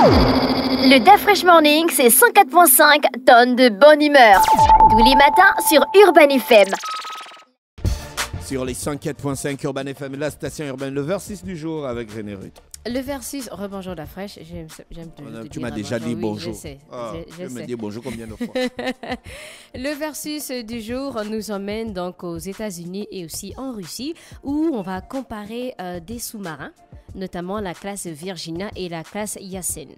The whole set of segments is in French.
Le Da Fresh Morning, c'est 104.5 tonnes de bonne humeur. Tous les matins sur Urban FM. Sur les 104.5 Urban FM, la station urbaine, le versus du jour avec René Ruth. Le versus, rebonjour La Fraîche, j'aime te Tu dire m'as déjà dit oui, bonjour. Je sais, je me dis bonjour combien de fois? Le versus du jour nous emmène donc aux États-Unis et aussi en Russie, où on va comparer des sous-marins, notamment la classe Virginia et la classe Yasen.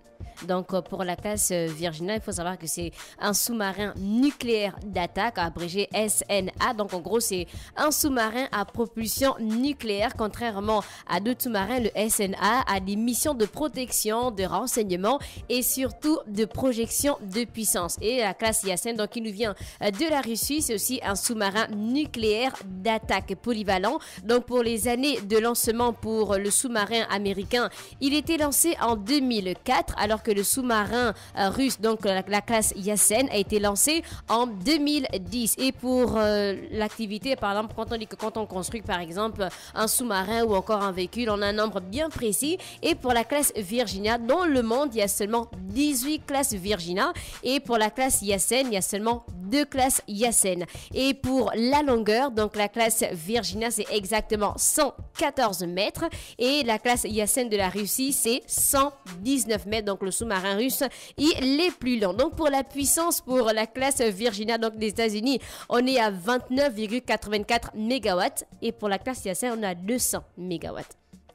Donc, pour la classe Virginia, il faut savoir que c'est un sous-marin nucléaire d'attaque, abrégé SNA. Donc, en gros, c'est un sous-marin à propulsion nucléaire. Contrairement à d'autres sous-marins, le SNA a des missions de protection, de renseignement et surtout de projection de puissance. Et la classe Yasen, donc, qui nous vient de la Russie, c'est aussi un sous-marin nucléaire d'attaque polyvalent. Donc, pour les années de lancement pour le sous-marin américain, il était lancé en 2004, alors que le sous-marin russe, donc la classe Yasen, a été lancé en 2010. Et pour l'activité, par exemple, quand on dit que quand on construit, par exemple, un sous-marin ou encore un véhicule, on a un nombre bien précis. Et pour la classe Virginia, dans le monde, il y a seulement 18 classes Virginia. Et pour la classe Yasen, il y a seulement 2 classes Yasen. Et pour la longueur, donc la classe Virginia, c'est exactement 114 mètres. Et la classe Yasen de la Russie, c'est 119 mètres. Donc le sous-marin russe, il est plus lent. Donc pour la puissance, pour la classe Virginia, donc des États-Unis, on est à 29,84 MW. Et pour la classe Yasen, on est à 200 MW.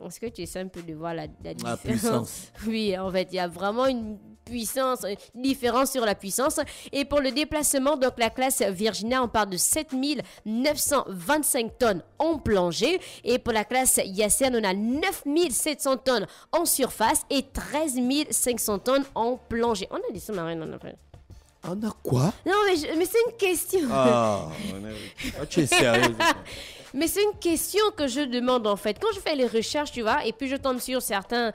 Est-ce que tu essaies un peu de voir la différence? La puissance. Oui, en fait, il y a vraiment une puissance, une différence sur la puissance. Et pour le déplacement, donc la classe Virginia, on parle de 7925 tonnes en plongée. Et pour la classe Yasen, on a 9700 tonnes en surface et 13 500 tonnes en plongée. On a des sous-marins, on a fait. On a quoi? Non, mais c'est une question. Tu es sérieux? Mais c'est une question que je demande en fait. Quand je fais les recherches, tu vois, et puis je tombe sur certains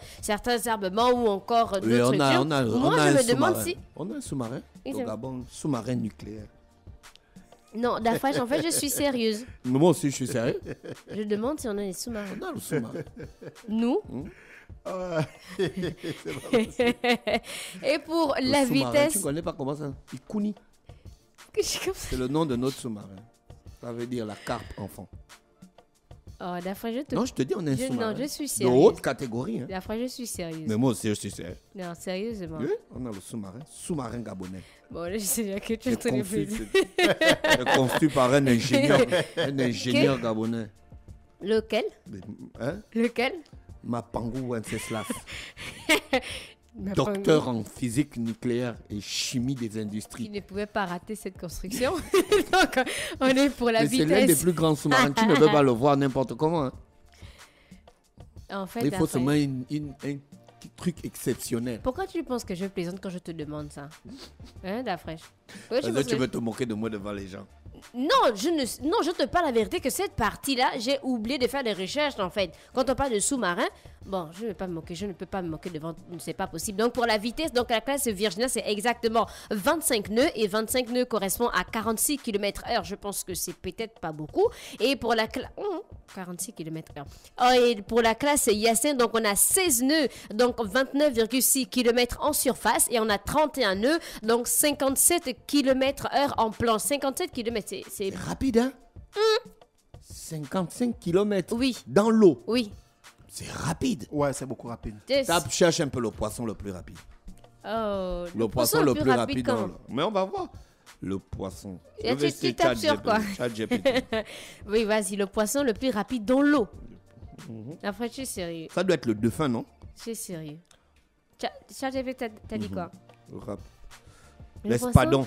armements ou encore d'autres trucs. Moi, je me demande si... On a un sous-marin au Gabon, sous-marin nucléaire. Non, Dafresh, en fait, je suis sérieuse. Moi aussi, je suis sérieux. Je demande si on a des sous-marins. On a le sous-marin. Nous Et pour le la vitesse... Tu connais pas comment ça? Ikuni. C'est le nom de notre sous-marin. Ça veut dire la carpe enfant. Oh, Dafresh, Non, je te dis, on est un sous-marin. Non, je suis de sérieuse. haute catégorie. Hein. Dafresh, je suis sérieuse. Mais moi aussi, je suis sérieux. Non, sérieusement. Oui, on a le sous-marin gabonais. Bon, là, je sais bien que tu es très construit par un ingénieur gabonais. Lequel? Hein? Lequel? Mapangu Wenceslas. Docteur en physique nucléaire et chimie des industries. Qui ne pouvait pas rater cette construction. Donc, on est pour la vitesse. C'est l'un des plus grands sous-marins. Tu ne peux pas le voir n'importe comment. Hein. En fait, il faut seulement un petit truc exceptionnel. Pourquoi tu penses que je plaisante quand je te demande ça? Hein, Dafresh? Tu veux te moquer de moi devant les gens? Non, je te parle la vérité que cette partie-là, j'ai oublié de faire des recherches en fait. Quand on parle de sous-marin, bon, je ne vais pas me moquer, je ne peux pas me moquer devant, c'est pas possible. Donc pour la vitesse, donc la classe Virginia, c'est exactement 25 nœuds et 25 nœuds correspond à 46 km/h. Je pense que c'est peut-être pas beaucoup. Et pour la classe 46 km/h. Oh, et pour la classe Yasen, donc on a 16 nœuds, donc 29,6 km en surface et on a 31 nœuds, donc 57 km/h en plan. 57 km, c'est rapide, hein? 55 km oui. Dans l'eau. Oui. C'est rapide. Ouais, c'est beaucoup rapide. Cherche un peu le poisson le plus rapide. Oh, le poisson le plus rapide dans l'eau. Mais on va voir. Le poisson. Tu tapes sur quoi? Oui, vas-y, le poisson le plus rapide dans l'eau. Après, je suis sérieux. Ça doit être le dauphin, non? Je suis sérieux. ChatGPT, t'as dit quoi? L'espadon.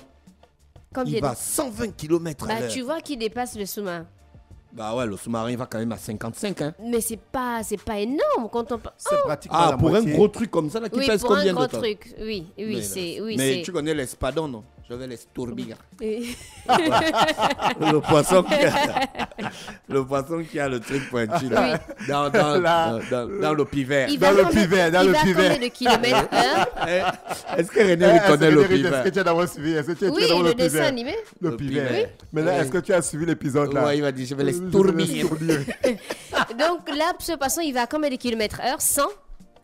Il va à 120 km/h. Bah, tu vois qu'il dépasse le sous-marin. Bah ouais, le sous-marin il va quand même à 55, hein. Mais c'est pas énorme quand on... C'est pratiquement la pour moitié. Un gros truc comme ça là, qui pèse combien de tonnes? Oui, pour un gros truc, oui, c'est... Mais tu connais l'espadon, non? Je vais l'estourbir. Oui. le poisson qui a le truc pointu là. Oui. Dans le pivert. Il va combien de kilomètres heure? Est-ce que René connaît le pivert? Est-ce que tu as d'abord suivi? Oui, le dessin animé. Le pivert. Oui. Mais là, est-ce que tu as suivi l'épisode là? Ouais, il va dire je vais l'estourbir. Donc là, ce poisson, il va à combien de kilomètres heure? 100?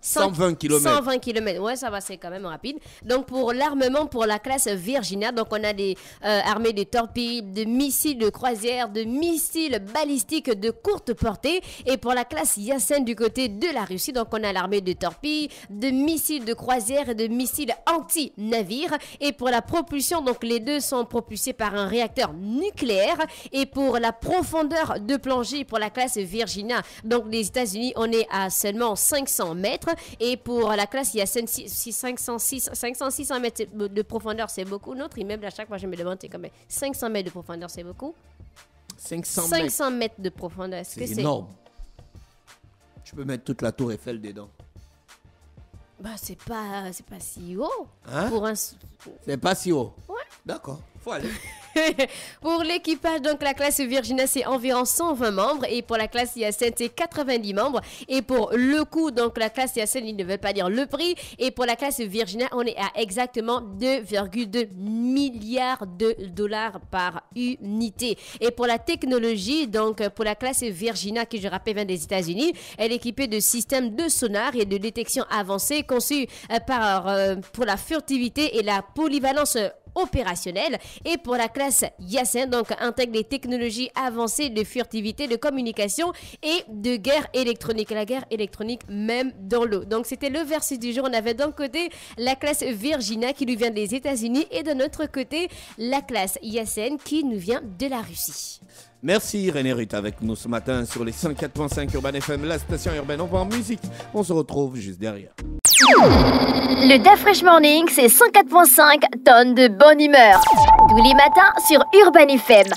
120 km. 120 km, ouais, ça va, c'est quand même rapide. Donc, pour l'armement, pour la classe Virginia, donc on a des armées de torpilles, de missiles de croisière, de missiles balistiques de courte portée. Et pour la classe Yasen du côté de la Russie, donc on a l'armée de torpilles, de missiles de croisière et de missiles anti-navires. Et pour la propulsion, donc les deux sont propulsés par un réacteur nucléaire. Et pour la profondeur de plongée pour la classe Virginia, donc les États-Unis, on est à seulement 500 mètres. Et pour la classe, il y a 500-600 mètres de profondeur, c'est beaucoup. Notre immeuble, à chaque fois, je me demande, c'est combien? 500 mètres de profondeur, c'est beaucoup? 500 mètres de profondeur, est-ce que c'est énorme. Tu peux mettre toute la tour Eiffel dedans. Bah, c'est pas si haut. Hein? C'est pas si haut? Ouais. D'accord, faut aller. Pour l'équipage, donc la classe Virginia, c'est environ 120 membres. Et pour la classe Yasen, c'est 90 membres. Et pour le coût, donc la classe Yasen, il ne veut pas dire le prix. Et pour la classe Virginia, on est à exactement 2,2 milliards de dollars par unité. Et pour la technologie, donc pour la classe Virginia, qui je rappelle vient des États-Unis, elle est équipée de systèmes de sonar et de détection avancés conçus pour la furtivité et la polyvalence opérationnelle. Et pour la classe Yasen, donc intègre des technologies avancées de furtivité, de communication et de guerre électronique. La guerre électronique même dans l'eau. Donc c'était le verset du jour. On avait d'un côté la classe Virginia qui nous vient des États-Unis et de notre côté la classe Yasen qui nous vient de la Russie. Merci René Ruth avec nous ce matin sur les 104.5 Urban FM, la station urbaine. On va en musique. On se retrouve juste derrière. Le DAF Fresh Morning, c'est 104.5 tonnes de bonne humeur. Tous les matins sur Urban FM.